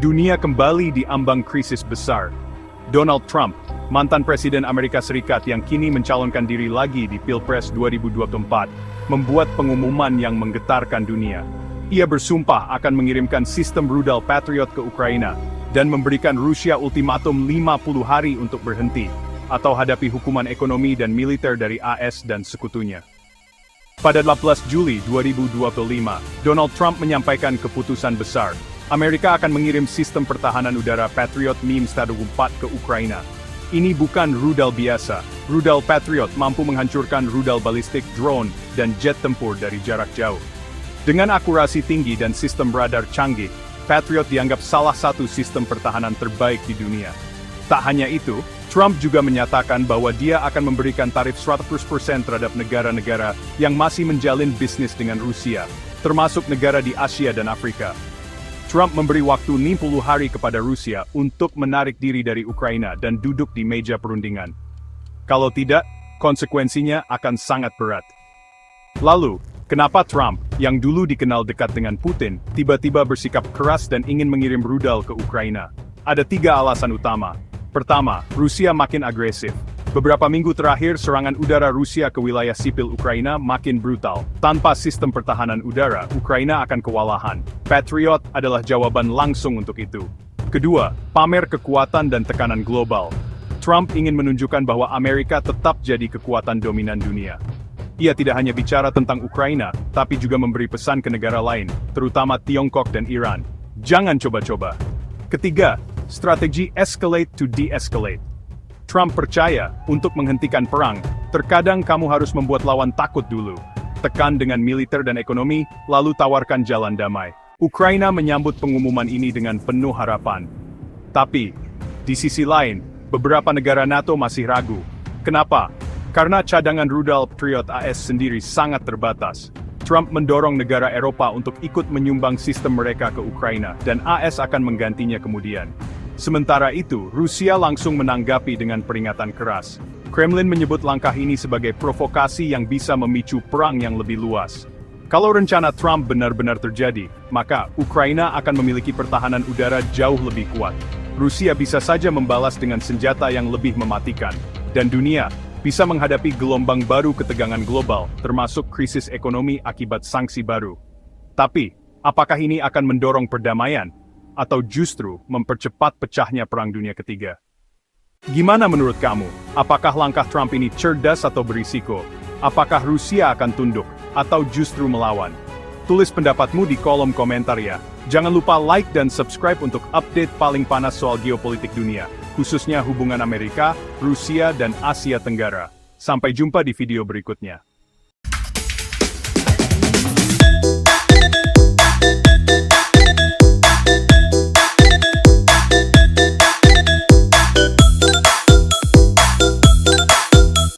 Dunia kembali diambang krisis besar. Donald Trump, mantan Presiden Amerika Serikat yang kini mencalonkan diri lagi di Pilpres 2024, membuat pengumuman yang menggetarkan dunia. Ia bersumpah akan mengirimkan sistem rudal Patriot ke Ukraina, dan memberikan Rusia ultimatum 50 hari untuk berhenti, atau hadapi hukuman ekonomi dan militer dari AS dan sekutunya. Pada 18 Juli 2025, Donald Trump menyampaikan keputusan besar. Amerika akan mengirim sistem pertahanan udara Patriot MIM-104 ke Ukraina. Ini bukan rudal biasa. Rudal Patriot mampu menghancurkan rudal balistik, drone, dan jet tempur dari jarak jauh. Dengan akurasi tinggi dan sistem radar canggih, Patriot dianggap salah satu sistem pertahanan terbaik di dunia. Tak hanya itu, Trump juga menyatakan bahwa dia akan memberikan tarif 100% terhadap negara-negara yang masih menjalin bisnis dengan Rusia, termasuk negara di Asia dan Afrika. Trump memberi waktu 60 hari kepada Rusia untuk menarik diri dari Ukraina dan duduk di meja perundingan. Kalau tidak, konsekuensinya akan sangat berat. Lalu, kenapa Trump, yang dulu dikenal dekat dengan Putin, tiba-tiba bersikap keras dan ingin mengirim rudal ke Ukraina? Ada 3 alasan utama. Pertama, Rusia makin agresif. Beberapa minggu terakhir, serangan udara Rusia ke wilayah sipil Ukraina makin brutal. Tanpa sistem pertahanan udara, Ukraina akan kewalahan. Patriot adalah jawaban langsung untuk itu. Kedua, pamer kekuatan dan tekanan global. Trump ingin menunjukkan bahwa Amerika tetap jadi kekuatan dominan dunia. Ia tidak hanya bicara tentang Ukraina, tapi juga memberi pesan ke negara lain, terutama Tiongkok dan Iran. Jangan coba-coba. Ketiga, strategi escalate to de-escalate. Trump percaya, untuk menghentikan perang, terkadang kamu harus membuat lawan takut dulu. Tekan dengan militer dan ekonomi, lalu tawarkan jalan damai. Ukraina menyambut pengumuman ini dengan penuh harapan. Tapi, di sisi lain, beberapa negara NATO masih ragu. Kenapa? Karena cadangan rudal Patriot AS sendiri sangat terbatas. Trump mendorong negara Eropa untuk ikut menyumbang sistem mereka ke Ukraina, dan AS akan menggantinya kemudian. Sementara itu, Rusia langsung menanggapi dengan peringatan keras. Kremlin menyebut langkah ini sebagai provokasi yang bisa memicu perang yang lebih luas. Kalau rencana Trump benar-benar terjadi, maka Ukraina akan memiliki pertahanan udara jauh lebih kuat. Rusia bisa saja membalas dengan senjata yang lebih mematikan. Dan dunia bisa menghadapi gelombang baru ketegangan global, termasuk krisis ekonomi akibat sanksi baru. Tapi, apakah ini akan mendorong perdamaian? Atau justru mempercepat pecahnya Perang Dunia Ketiga? Gimana menurut kamu? Apakah langkah Trump ini cerdas atau berisiko? Apakah Rusia akan tunduk, atau justru melawan? Tulis pendapatmu di kolom komentar ya. Jangan lupa like dan subscribe untuk update paling panas soal geopolitik dunia, khususnya hubungan Amerika, Rusia, dan Asia Tenggara. Sampai jumpa di video berikutnya.